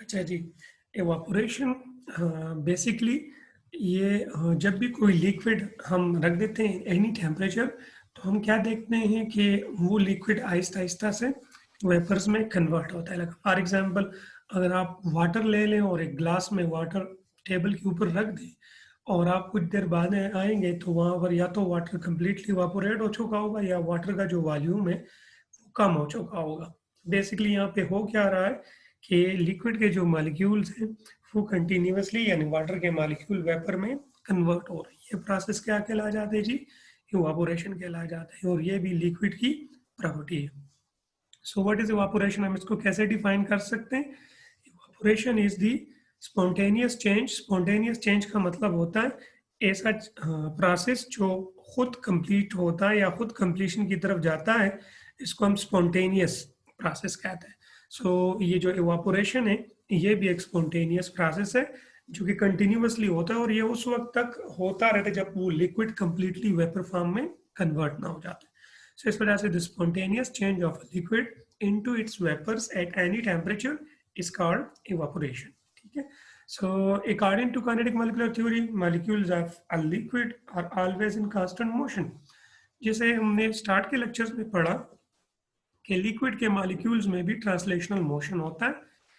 अच्छा जी, evaporation basically ये जब भी कोई लिक्विड हम रख देते हैं एनी टेम्परेचर, तो हम क्या देखते हैं कि वो लिक्विड आहिस्ता आहिस्ता से वेपर्स में कन्वर्ट होता है। लाइक फॉर एग्जांपल, अगर आप वाटर ले लें और एक ग्लास में वाटर टेबल के ऊपर रख दें और आप कुछ देर बाद आएंगे तो वहाँ पर या तो वाटर कम्प्लीटली इवापोरेट हो चुका होगा या वाटर का जो वॉल्यूम है वो कम हो चुका होगा। बेसिकली यहाँ पे हो क्या रहा है कि लिक्विड के जो मॉलिक्यूल्स हैं वो कंटिन्यूसली यानी वाटर के मॉलिक्यूल वेपर में कन्वर्ट हो रही है। ये प्रोसेस क्या कहला जाता है जी? इवापोरेशन कहला जाता है और ये भी लिक्विड की प्रॉपर्टी है। So what is evaporation? हम इसको कैसे डिफाइन कर सकते हैं? Evaporation is the spontaneous change. Spontaneous change का मतलब होता है ऐसा प्रोसेस जो खुद कंप्लीट होता है या खुद कंप्लीशन की तरफ जाता है, इसको हम स्पॉन्टेनियस प्रोसेस कहते हैं। सो ये जो इवापोरेशन है ये भी एक स्पॉन्टेनियस प्रोसेस है जो कि कंटिन्यूसली होता है और ये उस वक्त तक होता रहता है जब वो लिक्विड कंप्लीटली वेपर फॉर्म में कन्वर्ट ना हो जाता है। सो इस वजह से the spontaneous change of liquid into its vapours at any temperature is called evaporation. ठीक है। So according to kinetic molecular theory, molecules of a liquid are always in constant motion. जैसे हमने स्टार्ट के lectures में पढ़ा कि liquid के molecules में भी ट्रांसलेशनल मोशन होता है।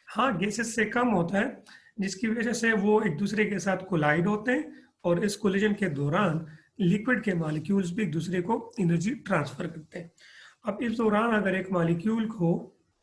हाँ, गैसेस से कम होता है, जिसकी वजह से वो एक दूसरे के साथ कोलाइड होते हैं और इस कोलिजन के दौरान लिक्विड के मॉलिक्यूल्स भी एक दूसरे को एनर्जी ट्रांसफर करते हैं। अब इस दौरान अगर एक मॉलिक्यूल को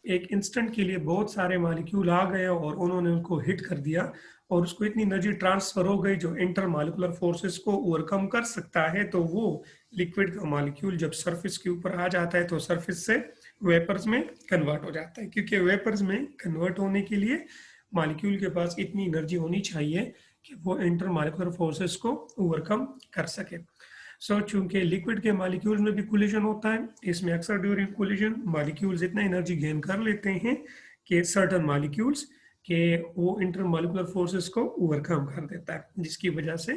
एक इंस्टेंट के लिए बहुत सारे मॉलिक्यूल आ गए और उन्होंने उनको हिट कर दिया और उसको इतनी एनर्जी ट्रांसफर हो गई जो इंटर मॉलिक्यूलर फोर्सेस को ओवरकम कर सकता है, तो वो लिक्विड का मॉलिक्यूल जब सरफेस के ऊपर आ जाता है तो सरफेस से वेपर्स में कन्वर्ट हो जाता है। क्योंकि वेपर्स में कन्वर्ट होने के लिए मॉलिक्यूल के पास इतनी एनर्जी होनी चाहिए कि वो इंटर मॉलिक्यूलर फोर्सेस को ओवरकम कर सके। सो चूंकि लिक्विड के मॉलिक्यूल्स में भी कोलिजन होता है, इसमें अक्सर ड्यूरिंग कोलिजन मॉलिक्यूल्स इतना एनर्जी गेन कर लेते हैं कि सर्टन मॉलिक्यूल्स के वो इंटर मॉलिक्यूलर फोर्सेस को ओवरकम कर देता है, जिसकी वजह से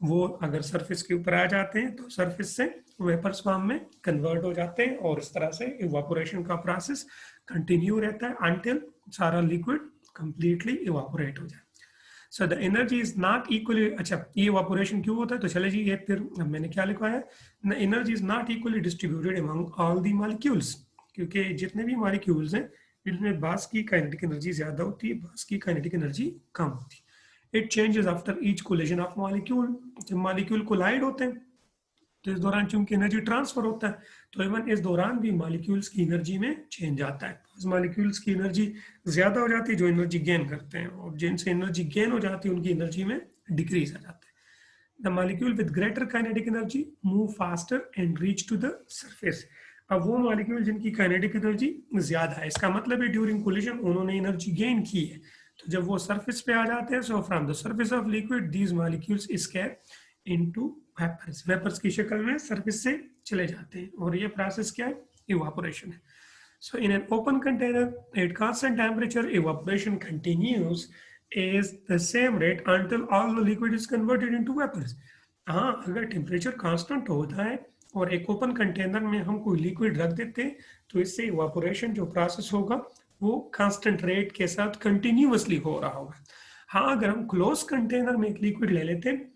वो अगर सरफेस के ऊपर आ जाते हैं तो सरफेस से वेपर्स फॉर्म में कन्वर्ट हो जाते हैं और इस तरह से इवापोरेशन का प्रोसेस कंटिन्यू रहता है अंटिल सारा लिक्विड कंप्लीटली इवापोरेट हो जाए। So the energy is not equally, अच्छा ये इवापोरेशन क्यों होता है? तो चले जी, ये फिर मैंने क्या लिखा है, the energy is not equally distributed among all the molecules. क्योंकि जितने भी मॉलिक्यूल्स हैं इनमें बास की काइनेटिक एनर्जी ज्यादा होती है, बास की काइनेटिक एनर्जी कम होती है। It changes after each collision of molecule. जब मॉलिक्यूल कोलाइड होते हैं तो इस दौरान चूंकि एनर्जी ट्रांसफर होता है तो इवन इस दौरान भी मॉलिक्यूल्स की एनर्जी में चेंज आता है। उस मॉलिक्यूल्स की एनर्जी ज्यादा हो जाती है जो एनर्जी गेन करते हैं, और जिनसे एनर्जी गेन हो जाती है उनकी एनर्जी में डिक्रीज आ जाता है। The molecule with greater kinetic energy move faster and reach to the surface. अब वो मॉलिक्यूल जिनकी काइनेटिक एनर्जी ज्यादा है, इसका मतलब है ड्यूरिंग कोलिजन उन्होंने एनर्जी गेन की है, तो जब वो सरफेस पे आ जाते हैं, so from the surface of liquid these molecules escape into vapours. Vapours की शक्ल में सरफेस से चले जाते हैं और ये प्रोसेस क्या है? इवापोरेशन है। So in an open container at constant temperature, evaporation continues is the same rate until all the liquid is converted into vapors. हाँ, अगर टेम्परेचर कांस्टेंट होता है और एक ओपन कंटेनर में हम कोई लिक्विड रख देते हैं तो इससे इवापोरेशन जो प्रोसेस होगा वो कांस्टेंट रेट के साथ कंटिन्यूसली हो रहा होगा। हाँ, अगर हम क्लोज कंटेनर में एक लिक्विड ले लेते हैं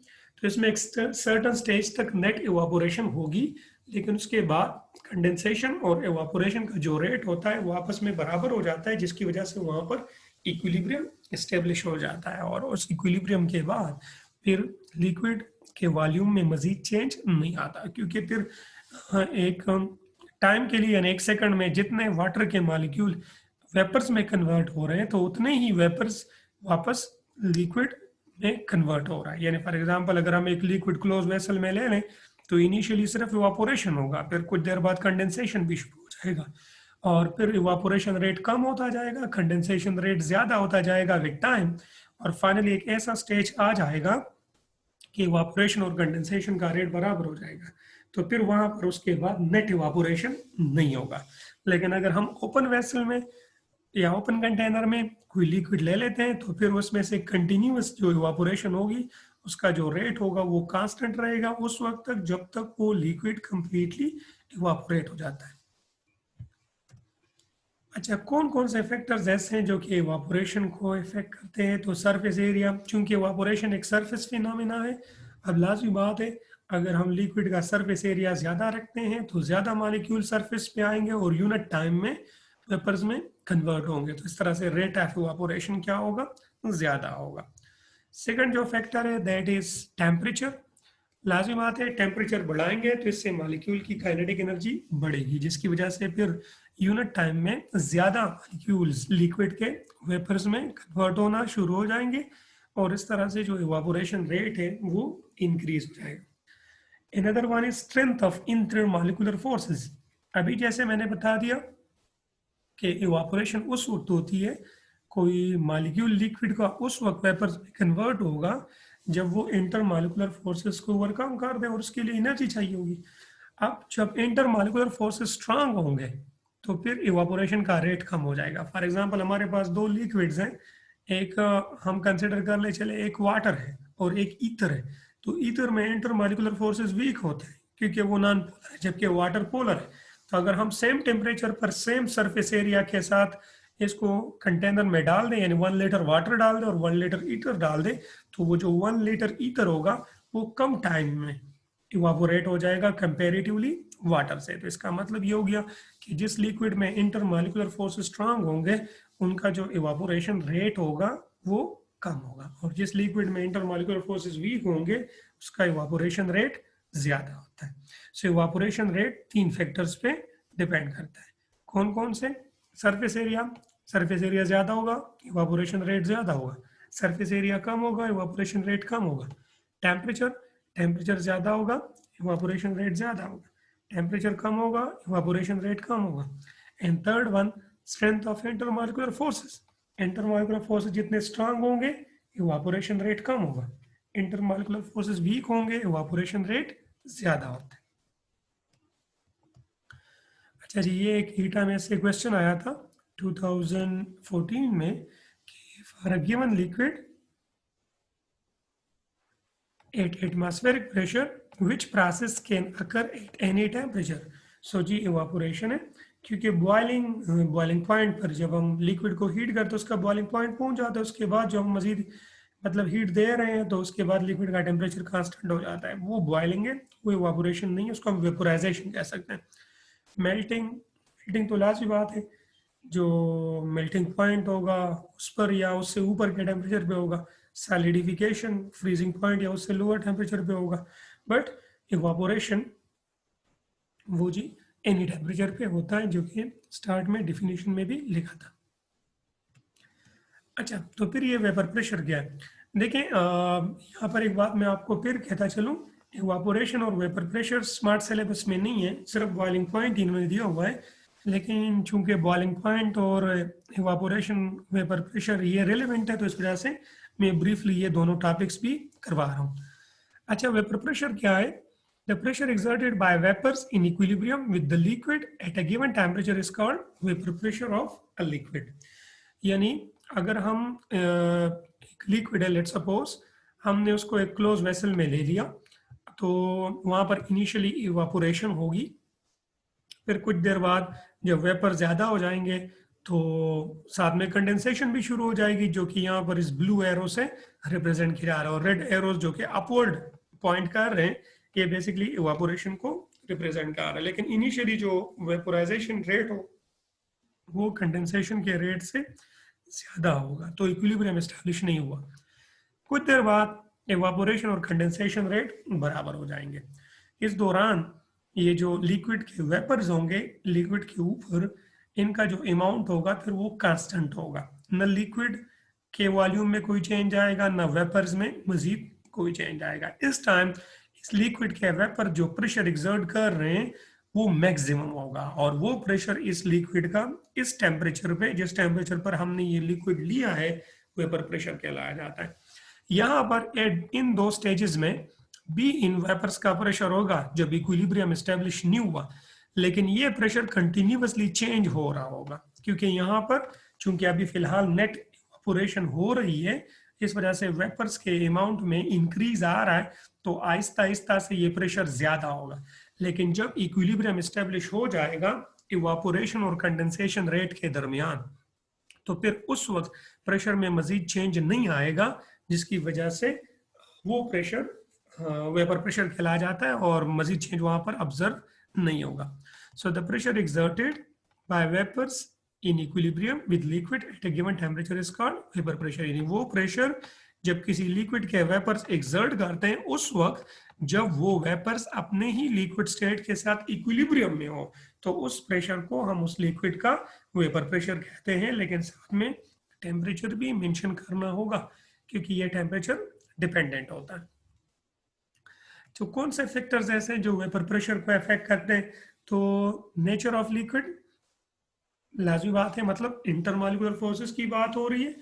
तो इसमें एक सर्टन स्टेज तक नेट इवापोरेशन होगी, लेकिन उसके बाद कंडेंसेशन और इवापोरेशन का जो रेट होता है वो आपस में बराबर हो जाता है, जिसकी वजह से वहां पर इक्विलिब्रियम एस्टेब्लिश हो जाता है और उस इक्विलिब्रियम के बाद फिर लिक्विड के वॉल्यूम में मजीद चेंज नहीं आता, क्योंकि फिर एक टाइम के लिए यानी एक सेकंड में जितने वाटर के मॉलिक्यूल वेपर्स में कन्वर्ट हो रहे हैं तो उतने ही वेपर्स वापस लिक्विड में कन्वर्ट हो रहा है। यानी फॉर एग्जांपल अगर हम एक लिक्विड क्लोज वेसल में ले लें तो इनिशियली सिर्फ इवापोरेशन होगा, फिर कुछ देर बाद कंडेंसेशन भी शुरू हो जाएगा और फिर इवापोरेशन रेट कम होता जाएगा, कंडेंसेशन रेट ज्यादा होता जाएगा विद टाइम, और फाइनली एक ऐसा स्टेज आ जाएगा कि इवापोरेशन और कंडेंसेशन का रेट बराबर हो जाएगा, तो फिर वहां पर उसके बाद नेट इवापोरेशन नहीं होगा। लेकिन अगर हम ओपन वेसल में या ओपन कंटेनर में कोई लिक्विड ले लेते हैं तो फिर उसमें से कंटिन्यूस जो इवापोरेशन होगी उसका जो रेट होगा वो कांस्टेंट रहेगा उस वक्त तक जब तक वो लिक्विड कंप्लीटली इवापोरेट हो जाता है। अच्छा, कौन कौन से फैक्टर्स ऐसे हैं जो कि इवापोरेशन को इफेक्ट करते हैं? तो सरफेस एरिया, चूंकि इवापोरेशन एक सरफेस फिनोमेना है, अब लाजमी बात है अगर हम लिक्विड का सरफेस एरिया ज़्यादा रखते हैं तो ज़्यादा मॉलिक्यूल सरफेस पे आएंगे और यूनिट टाइम में वेपर्स में कन्वर्ट होंगे, तो इस तरह से रेट ऑफ इवापोरेशन क्या होगा? ज़्यादा होगा। सेकंड जो फैक्टर है दैट इज टेम्परेचर। लाजमी बात है टेम्परेचर बढ़ाएंगे तो इससे मॉलिक्यूल की काइनेटिक एनर्जी बढ़ेगी, जिसकी वजह से फिर यूनिट टाइम में ज़्यादा मॉलिक्यूल्स लिक्विड के वेपर्स में कन्वर्ट होना शुरू हो जाएंगे और इस तरह से जो इवापोरेशन रेट है वो इंक्रीज हो जाएगा। Another one is strength of intermolecular forces. अभी जैसे मैंने बता दिया कि इवापोरेशन उस वक्त होती है, कोई मॉलिक्यूल लिक्विड का उस वक्त वेपर में कन्वर्ट होगा जब वो इंटरमॉलिक्यूलर फोर्सेस को ओवरकम कर दे और उसके लिए एनर्जी चाहिए होगी। अब जब इंटरमॉलिक्यूलर फोर्सेस स्ट्रांग होंगे तो फिर इवापोरेशन का रेट कम हो जाएगा। फॉर एग्जांपल हमारे पास दो लिक्विड्स हैं, एक हम कंसिडर कर ले चले, एक वाटर है और एक ईथर है। तो ईथर में इंटरमॉलिक्यूलर फोर्सेस वीक होते हैं क्योंकि वो नॉन पोलर है, जबकि वाटर पोलर है। तो अगर हम सेम टेम्परेचर पर सेम सरफेस एरिया के साथ इसको कंटेनर में डाल दें, यानी 1 लीटर वाटर डाल दें और 1 लीटर ईथर डाल दें, तो वो जो 1 लीटर ईथर होगा वो कम टाइम में इवापोरेट हो जाएगा कंपेरेटिवली वाटर से। तो इसका मतलब ये हो गया कि जिस लिक्विड में इंटरमॉलिक्यूलर फोर्स स्ट्रांग होंगे उनका जो इवापोरेशन रेट होगा वो कम होगा, और जिस लिक्विड में इंटरमॉलिक्यूलर फोर्सेस वीक होंगे उसका इवापोरेशन रेट ज्यादा होता है। सो इवापोरेशन रेट 3 फैक्टर्स पे डिपेंड करता है। कौन कौन से? सरफेस एरिया, सरफेस एरिया ज्यादा होगा इवापोरेशन रेट ज्यादा होगा। सरफेस एरिया कम होगा इवापोरेशन रेट कम होगा। टेम्परेचर, टेम्परेचर ज्यादा होगा इवापोरेशन रेट ज्यादा होगा। टेम्परेचर कम होगा इवापोरेशन रेट कम होगा। And third one, strength of intermolecular forces. Intermolecular forces जितने स्ट्रांग होंगे इवापोरेशन रेट कम होगा, इंटरमॉलिक्यूलर फोर्सेस वीक होंगे इवापोरेशन रेट ज्यादा होता है। अच्छा जी, ये एक ईटा में से क्वेश्चन आया था 2014 में कि for a given liquid at atmospheric pressure which process can occur at any temperature। So जी इवापोरेशन है, क्योंकि बॉइलिंग पॉइंट पर जब हम लिक्विड को हीट करते हैं उसका बॉइलिंग पॉइंट पहुंच जाता है, उसके बाद जो हम मजीद मतलब हीट दे रहे हैं तो उसके बाद लिक्विड का टेम्परेचर कांस्टेंट हो जाता है, वो बॉइलिंग है, वो इवापोरेशन नहीं है, उसको हम वेपोराइजेशन कह सकते हैं। मेल्टिंग, मेल्टिंग तो लाजमी बात है, जो मेल्टिंग पॉइंट होगा उस पर या उससे ऊपर के टेम्परेचर पे होगा। सैलिडिफिकेशन फ्रीजिंग पॉइंट या उससे लोअर टेम्परेचर पे होगा। बट इवापोरेशन वो जी एनी टेम्परेचर पे होता है, जो कि स्टार्ट में डिफिनीशन में भी लिखा था। अच्छा, तो फिर ये वेपर प्रेशर क्या है? देखें यहाँ पर एक बात मैं आपको फिर कहता चलूँ, इवापोरेशन और वेपर प्रेशर स्मार्ट सिलेबस में नहीं है, सिर्फ बॉइलिंग पॉइंट इन्होंने दिया हुआ है। लेकिन चूंकि बॉइलिंग पॉइंट और इवापोरेशन वेपर प्रेशर ये रिलेवेंट है तो इस वजह से मैं ब्रीफली ये दोनों टॉपिक्स भी करवा रहा हूँ। अच्छा, वेपर प्रेशर क्या है? The pressure exerted by vapors in equilibrium with the liquid at a given temperature is called vapor pressure of a liquid। यानी अगर हम एक लिक्विड है, लेट सपोज हमने उसको एक क्लोज वेसल में ले लिया, तो वहाँ पर इनिशियली इवापोरेशन होगी, फिर कुछ देर बाद जब वेपर ज़्यादा हो जाएंगे तो साथ में कंडेंसेशन भी शुरू हो जाएगी, जो कि यहाँ पर इस ब्लू एरो से रिप्रेजेंट किया जा रहा है, और रेड एरोज जो कि अपवर्ड पॉइंट कर रहे हैं ये बेसिकली इवापोरेशन को रिप्रेजेंट कर रहा है। लेकिन इनिशियली जो वेपोराइजेशन रेट हो वो कंडेंसेशन के रेट से ज़्यादा होगा, तो इक्विलिब्रियम एस्टैब्लिश नहीं हुआ। कुछ देर बाद इवापोरेशन और कंडेंसेशन रेट बराबर हो जाएंगे। इस दौरान ये जो लिक्विड के वेपर्स होंगे लिक्विड के ऊपर, इनका जो अमाउंट होगा फिर वो कांस्टेंट होगा, न लिक्विड के वॉल्यूम में कोई चेंज आएगा न वेपर्स में मजीद कोई चेंज आएगा। इस टाइम इस लिक्विड के वेपर जो प्रेशर एक्सर्ट कर रहे हैं वो मैक्सिमम होगा, और वो प्रेशर इस लिक्विड का इस टेम्परेचर पे, जिस टेम्परेचर पर हमने ये लिक्विड लिया है, वेपर प्रेशर कहलाया जाता है। यहाँ पर इन दो स्टेजेस में भी इन वेपर्स का प्रेशर होगा जब इक्विलिब्रियम एस्टेब्लिश नहीं हुआ, लेकिन ये प्रेशर कंटिन्यूअसली चेंज हो रहा होगा, क्योंकि यहाँ पर चूंकि अभी फिलहाल नेट इवापोरेशन हो रही है, इस वजह से वेपर्स के अमाउंट में इंक्रीज आ रहा है, तो आहिस्ता आहिस्ता से ये प्रेशर ज्यादा होगा। लेकिन जब इक्विलिब्रियम एस्टेब्लिश हो जाएगा इवापोरेशन और कंडेंसेशन रेट के दरमियान, तो फिर उस वक्त प्रेशर में मजीद चेंज नहीं आएगा, जिसकी वजह से वो प्रेशर वेपर प्रेशर कहलाया जाता है और मजीद चेंज वहां पर ऑब्जर्व नहीं होगा। So the pressure exerted by vapours in equilibrium with liquid at a given temperature is called vapour pressure. यानी वो प्रेशर जब किसी लिक्विड के वेपर्स एक्सर्ट करते हैं उस वक्त जब वो वेपर्स अपने ही लिक्विड स्टेट के साथ इक्विलिब्रियम में हो, तो उस प्रेशर को हम उस लिक्विड का वेपर प्रेशर कहते हैं। लेकिन साथ में टेम्परेचर भी मेंशन करना होगा क्योंकि ये टेम्परेचर डिपेंडेंट होता है। तो कौन से फैक्टर्स ऐसे जो वेपर प्रेशर को अफेक्ट करते हैं? तो नेचर ऑफ लिक्विड लाजमी बात है, मतलब इंटरमॉलिक्यूलर फोर्सेस की बात हो रही है।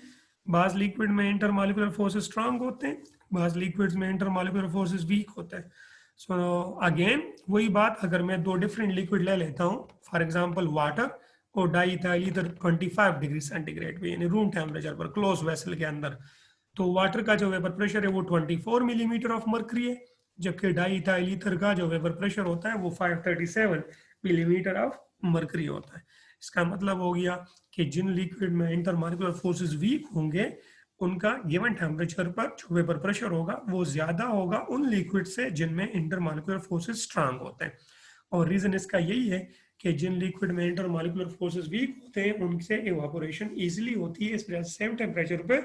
बाज लिक्विड में इंटरमॉलिक्यूलर फोर्सेस स्ट्रांग होते हैं, बाज लिक्विड्स में इंटरमॉलिक्यूलर फोर्सेस वीक होते हैं। सो अगेन वही बात, अगर मैं दो डिफरेंट लिक्विड ले लेता हूँ, फॉर एग्जांपल वाटर और di ethyl ether 25 degree centigrade पे यानी रूम टेम्परेचर पर क्लोज वेसल के अंदर, तो वाटर का जो वेपर प्रेशर है वो 24 मिलीमीटर ऑफ मर्करी है, जबकि डाई इथाइल ईथर का जो वेपर प्रेशर होता है वो 537 मिलीमीटर ऑफ मर्करी होता है। इसका मतलब हो गया कि जिन लिक्विड में इंटरमॉलिक्यूलर फोर्सेस वीक होंगे उनका गिवन टेम्परेचर पर जो वेपर प्रेशर होगा वो ज्यादा होगा उन लिक्विड से जिनमें इंटरमॉलिक्यूलर फोर्सेस स्ट्रांग होते हैं। और रीजन इसका यही है कि जिन लिक्विड में इंटरमॉलिक्यूलर फोर्सेस वीक होते हैं उनसे इवापोरेशन इजीली होती है, इस वजह से सेम टेम्परेचर पे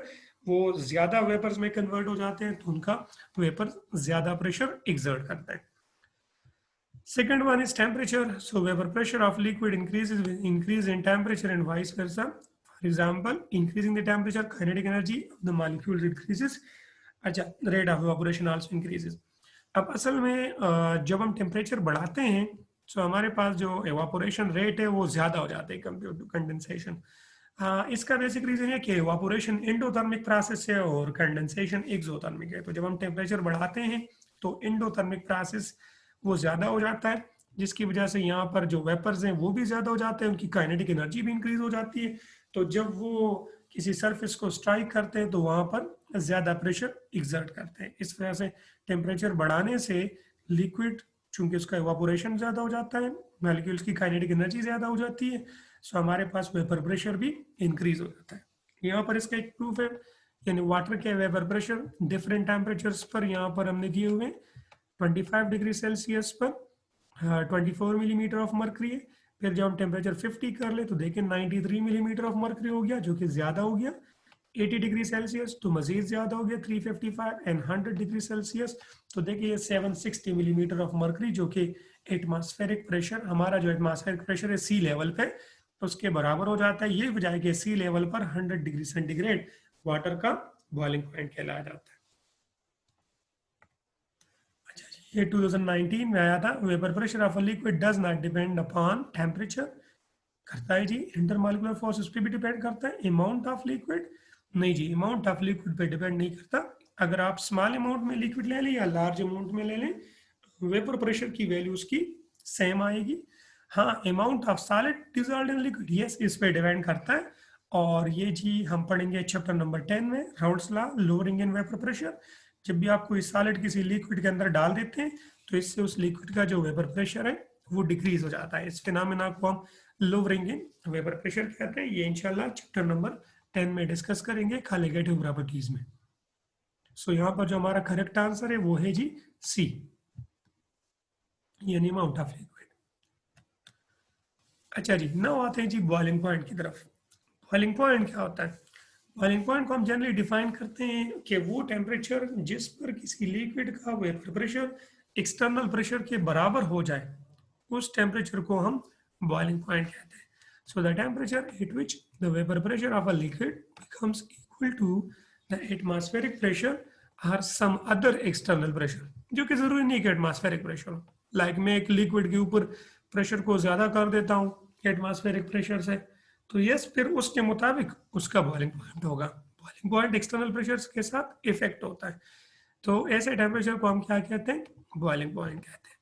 वो ज्यादा वेपर्स में कन्वर्ट हो जाते हैं, तो उनका वेपर ज्यादा प्रेशर एक्सर्ट करता है। Second one is temperature. So vapor pressure of liquid increases with increase in temperature and vice versa. For example, increasing the temperature, kinetic energy of the molecules increases. अच्छा, rate of evaporation also increases. अब असल में जब हम temperature बढ़ाते हैं तो हमारे पास जो एवापोरेशन रेट है वो ज्यादा हो जाता है कंपेयर टू कंडेंसेशन। इसका बेसिक रीजन है कि एवापोरेशन एंडोथर्मिक प्रोसेस है और कंडेंसेशन एक्सोथर्मिक है। तो जब हम टेम्परेचर बढ़ाते हैं तो एंडोथर्मिक प्रोसेस वो ज्यादा हो जाता है, जिसकी वजह से यहाँ पर जो वेपर्स हैं वो भी ज्यादा हो जाते हैं, उनकी काइनेटिक एनर्जी भी इंक्रीज हो जाती है। तो जब वो किसी सरफेस को स्ट्राइक करते हैं तो वहां पर ज्यादा प्रेशर एक्सर्ट करते हैं। इस वजह से टेम्परेचर बढ़ाने से लिक्विड चूंकि उसका इवापोरेशन ज्यादा हो जाता है, मॉलिक्यूल्स की काइनेटिक एनर्जी ज्यादा हो जाती है, सो हमारे पास वेपर प्रेशर भी इंक्रीज हो जाता है। यहाँ पर इसका एक प्रूफ है, यानी वाटर के वेपर प्रेशर डिफरेंट टेम्परेचर्स पर यहाँ पर हमने दिए हुए 25 डिग्री सेल्सियस पर 24 मिलीमीटर ऑफ मर्करी है। फिर जब हम टेम्परेचर 50 कर ले तो देखें 93 मिलीमीटर ऑफ मर्करी हो गया, जो कि ज्यादा हो गया। 80 डिग्री सेल्सियस तो मजीद ज्यादा हो गया 355, एंड 100 डिग्री सेल्सियस तो देखिए 760 मिलीमीटर ऑफ मर्करी, जो कि एटमॉस्फेरिक प्रेशर, हमारा जो एटमॉस्फेरिक प्रेशर है सी लेवल पे उसके बराबर हो जाता है। ये वजह है कि सी लेवल पर 100 डिग्री सेंटीग्रेड वाटर का बॉइलिंग पॉइंट कहलाया जाता है। ये 2019 में आया था। Vapour pressure of a liquid does not depend upon temperature. करता है जी, इंटरमॉलिक्यूलर फोर्सेस पे भी डिपेंड करता है। अमाउंट ऑफ लिक्विड नहीं जी, अमाउंट ऑफ लिक्विड पे डिपेंड नहीं करता। अगर आप स्मॉल अमाउंट में लिक्विड ले लें या लार्ज अमाउंट में ले लें तो वेपर प्रेशर की वैल्यू उसकी सेम आएगी। हाँ, amount of solid dissolved in liquid, yes, इस पे डिपेंड करता है। और ये जी हम पढ़ेंगे चैप्टर नंबर 10 में, rounds law, lowering in vapour pressure. जब भी आप कोई सॉलिड किसी लिक्विड के अंदर डाल देते हैं तो इससे उस लिक्विड का जो वेपर प्रेशर है वो डिक्रीज हो जाता है। इस फिनोमेना को हम लोअरिंग इन वेपर प्रेशर कहते हैं। ये इंशाल्लाह चैप्टर नंबर 10 में डिस्कस करेंगे कॉलिगेटिव प्रॉपर्टीज में। सो यहाँ पर जो हमारा करेक्ट आंसर है वो है जी सी, यानी अमाउंट ऑफ लिक्विड। अच्छा जी, नाउ आते हैं जी बॉइलिंग पॉइंट की तरफ। बॉइलिंग पॉइंट क्या होता है? बॉइलिंग पॉइंट को हम जनरली डिफाइन करते हैं कि वो टेम्परेचर जिस पर किसी लिक्विड का वेपर प्रेशर एक्सटर्नल प्रेशर के बराबर हो जाए, उस टेम्परेचर को हम बॉइलिंग पॉइंट कहते हैं। So the temperature at which the vapour pressure of a liquid becomes equal to the atmospheric pressure और सम अदर एक्सटर्नल प्रेशर, जो कि जरूरी नहीं कि एटमॉस्फेरिक प्रेशर हो। लाइक मैं एक लिक्विड के ऊपर प्रेशर को ज्यादा कर देता हूँ एटमॉस्फेरिक प्रेशर से, तो यस, फिर उसके मुताबिक उसका बॉइलिंग पॉइंट होगा। बॉइलिंग पॉइंट एक्सटर्नल प्रेशर के साथ इफेक्ट होता है, तो ऐसे टेम्परेचर को हम क्या कहते हैं? बॉइलिंग पॉइंट कहते हैं।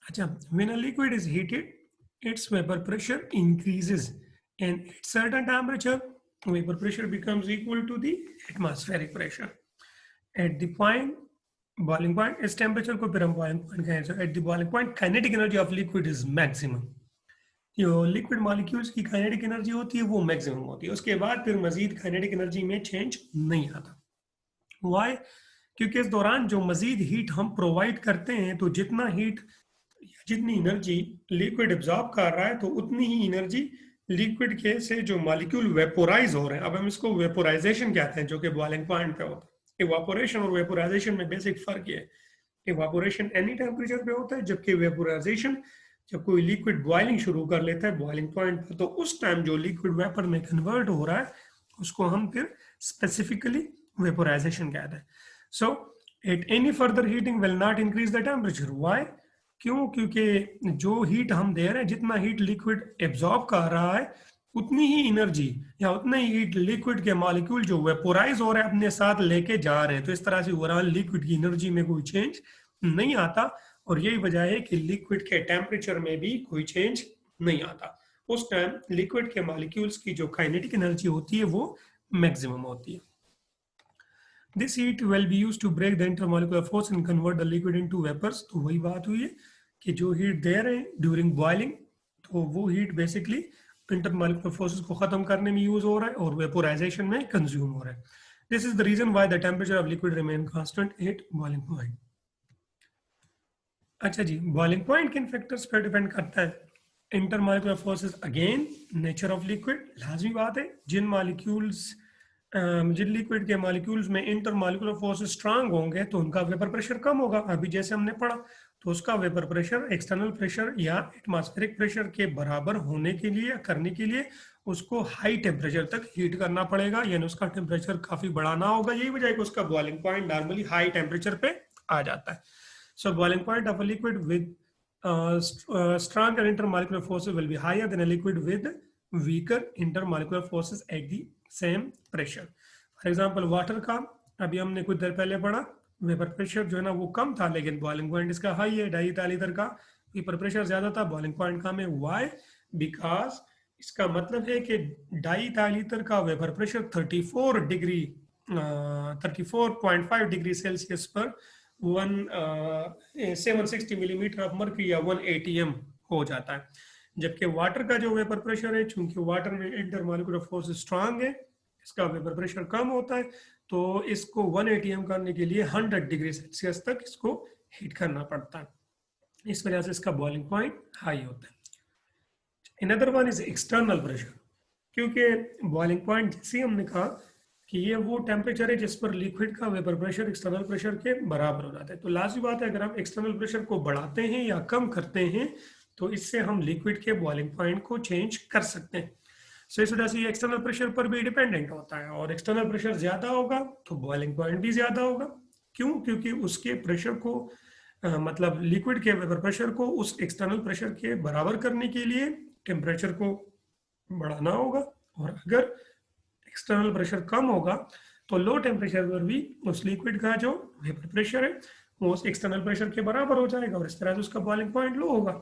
अच्छा, when a liquid is heated, its vapor pressure increases, and at certain temperature, vapor pressure becomes equal to the atmospheric pressure. At the point boiling point, इस टेम्परेचर को फिर हम बॉइलिंग पॉइंट कहें। At the boiling point kinetic energy of liquid is maximum. जो liquid molecules की kinetic energy होती है वो मैक्सिमम होती है, उसके बाद फिर मजीद काइनेटिक एनर्जी में चेंज नहीं आता। वाई? क्योंकि इस दौरान जो मजीद हीट हम प्रोवाइड करते हैं, तो जितना हीट, जितनी एनर्जी लिक्विड एब्जॉर्ब कर रहा है, तो उतनी ही एनर्जी लिक्विड के से जो मॉलिक्यूल वेपोराइज हो रहे हैं, अब हम इसको वेपोराइजेशन कहते हैं, जो कि बॉइलिंग पॉइंट पे होता है। इवापोरेशन और वेपोराइजेशन में बेसिक फर्क ये है, इवापोरेशन एनी टेम्परेचर पे होता है, जबकि वेपोराइजेशन जब कोई लिक्विड बॉइलिंग शुरू कर लेता है बॉइलिंग पॉइंट पर, तो उस टाइम जो लिक्विड वेपर में कन्वर्ट हो रहा है उसको हम फिर स्पेसिफिकली वेपोराइजेशन कहते हैं। So at any further heating will not increase the temperature. Why? क्यों? क्योंकि जो हीट हम दे रहे हैं, जितना हीट लिक्विड एब्जॉर्ब कर रहा है, उतनी ही एनर्जी या उतना ही हीट लिक्विड के मॉलिक्यूल जो वेपोराइज हो रहे हैं अपने साथ लेके जा रहे हैं। तो इस तरह से ओवरऑल लिक्विड की एनर्जी में कोई चेंज नहीं आता, और यही वजह है कि लिक्विड के टेम्परेचर में भी कोई चेंज नहीं आता। उस टाइम लिक्विड के मॉलिक्यूल्स की जो काइनेटिक एनर्जी होती है वो मैक्सिमम होती है। This heat will be used to break the intermolecular force and convert the liquid into vapors। तो वही बात हुई है कि जो हीट दे रहे हैं ड्यूरिंग बॉइलिंग, तो वो हीट बेसिकली इंटरमॉलिकुलर फोर्सेस को खत्म करने में यूज हो रहा है और वेपोराइजेशन में कंज्यूम हो रहा है। This is the reason why the temperature of liquid remain constant at boiling point. अच्छा जी, बॉइलिंग पॉइंट किन फैक्टर्स पर डिपेंड करता है? Intermolecular forces, again nature of liquid, लाजमी बात है। जिन लिक्विड के मॉलिक्यूल्स में इंटरमॉलिकुलर फोर्सेस स्ट्रांग होंगे तो उनका वेपर प्रेशर कम होगा। अभी जैसे हमने पढ़ा, तो उसका वेपर प्रेशर एक्सटर्नल प्रेशर या एटमॉस्फेरिक प्रेशर के बराबर होने के लिए, करने के लिए उसको हाई टेम्परेचर तक हीट करना पड़ेगा, यानी उसका टेम्परेचर काफी बढ़ाना होगा। यही वजह है कि उसका boiling point normally high temperature पे आ जाता है। सो boiling point of a liquid with stronger intermolecular forces will be higher than a liquid with weaker intermolecular forces at the same pressure। For example water का अभी हमने कुछ देर पहले पढ़ा, vapour pressure जो है ना वो कम था, लेकिन बॉइलिंग पॉइंट इसका हाई है। 2.5 लीटर का वेपर प्रेशर ज्यादा था, बॉइलिंग पॉइंट कम है। वाई? बिकॉज इसका मतलब है कि 2.5 लीटर का वेपर प्रेशर 34.5 डिग्री सेल्सियस पर 760 मिलीमीटर ऑफ मर्क्यूरी या 1 ATM हो जाता है। जबकि वाटर का जो वेपर प्रेशर है, चूंकि वाटर में इंटरमॉलिक्यूलर फोर्स स्ट्रांग है, इसका वेपर प्रेशर कम होता है, तो इसको 1 ATM करने के लिए 100 डिग्री सेल्सियस तक इसको हीट करना पड़ता है। इस वजह से इसका बॉइलिंग पॉइंट हाई होता है। Another one is external pressure, क्योंकि बॉइलिंग पॉइंट जैसे हमने कहा कि ये वो टेम्परेचर है जिस पर लिक्विड का वेपर प्रेशर एक्सटर्नल प्रेशर के बराबर हो जाता है। तो लाजमी बात है, अगर हम एक्सटर्नल प्रेशर को बढ़ाते हैं या कम करते हैं, तो इससे हम लिक्विड के बॉइलिंग पॉइंट को चेंज कर सकते हैं। सो इस वजह से ये एक्सटर्नल प्रेशर पर भी डिपेंडेंट होता है, और एक्सटर्नल प्रेशर ज्यादा होगा तो बॉइलिंग पॉइंट भी ज्यादा होगा। क्यों? क्योंकि उसके प्रेशर को मतलब लिक्विड के वेपर प्रेशर को उस एक्सटर्नल प्रेशर के बराबर करने के लिए टेम्परेचर को बढ़ाना होगा, और अगर एक्सटर्नल प्रेशर कम होगा तो लो टेम्परेचर पर भी उस लिक्विड का जो वेपर प्रेशर है वो उस एक्सटर्नल प्रेशर के बराबर हो जाएगा, और इस तरह से उसका बॉइलिंग पॉइंट लो होगा।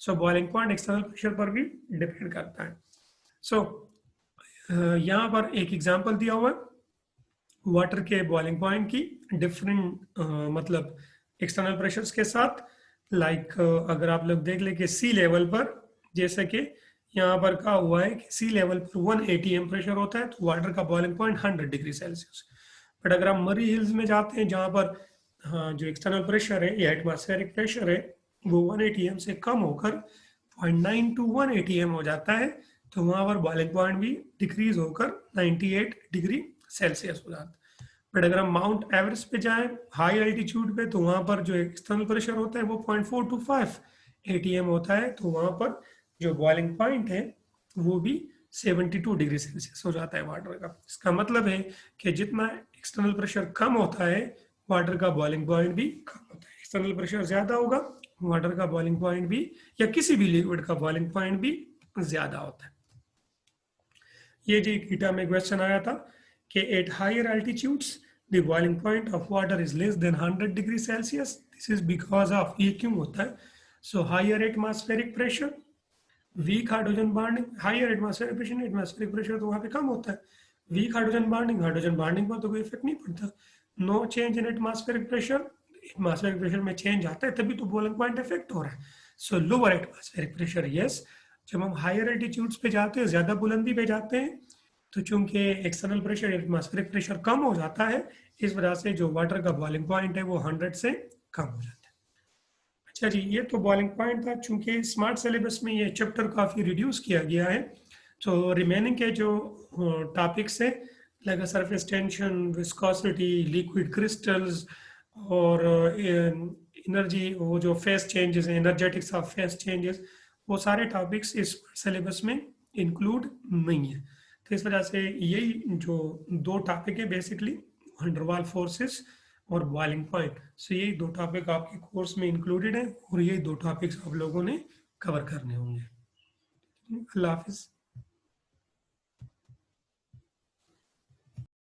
सो बॉइलिंग पॉइंट एक्सटर्नल प्रेशर पर भी डिपेंड करता है। सो यहाँ पर एक एग्जांपल दिया हुआ है वाटर के बॉइलिंग पॉइंट की डिफरेंट मतलब एक्सटर्नल प्रेशर्स के साथ। लाइक अगर आप लोग देख ले कि सी लेवल पर, जैसे कि यहाँ पर कहा हुआ है कि सी लेवल पर 1 ATM प्रेशर होता है, तो वाटर का boiling point 100 degree Celsius. But अगर आप मरी हिल्स में जाते हैं जहाँ पर जो एक्सटर्नल प्रेशर है या एटमॉस्फेरिक प्रेशर है वो 1 ATM से कम होकर 0.9 to 1 ATM हो जाता है, तो वहाँ पर बॉइलिंग पॉइंट भी डिक्रीज होकर 98 डिग्री सेल्सियस हो जाता है। बट अगर हम माउंट एवरेस्ट पे जाएं हाई एल्टीट्यूड पे, तो वहाँ पर जो एक्सटर्नल प्रेशर होता है वो 0.4 to 5 ATM होता है, तो वहाँ पर जो बॉइलिंग पॉइंट है वो भी 72 डिग्री सेल्सियस हो जाता है वाटर का। इसका मतलब है कि जितना एक्सटर्नल प्रेशर कम होता है वाटर का बॉइलिंग पॉइंट भी कम होता है। एक्सटर्नल प्रेशर ज्यादा होगा, वाटर का बॉइलिंग पॉइंट भी या किसी भी लिक्विड का बॉइलिंग पॉइंट भी ज्यादा होता है। ये जी कीटा में क्वेश्चन आया था कि at higher altitudes the boiling point of water is less than 100 degree Celsius. This is because of, ये क्यों होता है? So higher atmospheric pressure, weak hydrogen bonding, higher atmospheric pressure तो वहाँ पे कम होता है। वीक हाइड्रोजन बॉन्डिंग पर तो कोई इफेक्ट नहीं पड़ता। No change in atmospheric pressure, atmospheric pressure में चेंज आता है तभी तो बॉइलिंग पॉइंट इफेक्ट हो रहा है। सो लोअर एटमॉस्फेरिक प्रेशर यस, जब हम हायर एल्टीट्यूड्स पे जाते हैं, ज़्यादा बुलंदी पे जाते हैं, तो चूंकि एक्सटर्नल प्रेशर एटमॉस्फेरिक प्रेशर कम हो जाता है, इस वजह से जो वाटर का बॉइलिंग पॉइंट है वो 100 से कम हो जाता है। अच्छा जी, ये तो बॉइलिंग पॉइंट था। चूंकि स्मार्ट सिलेबस में ये चैप्टर काफ़ी रिड्यूस किया गया है, तो रिमेनिंग के जो टॉपिक्स है, like surface tension, viscosity, liquid crystals और एनर्जी, वो जो फेस चेंजेस हैं, एनर्जेटिक्स ऑफ फेस चेंजेस, वो सारे टॉपिक्स इस सिलेबस में इंक्लूड नहीं है। तो इस वजह से यही जो दो टॉपिक है बेसिकली, वंडरवाल फोर्सेस और बॉइलिंग पॉइंट, सो यही दो टॉपिक आपके कोर्स में इंक्लूडेड है और यही दो टॉपिक्स आप लोगों ने कवर करने होंगे। अल्लाह हाफिज़।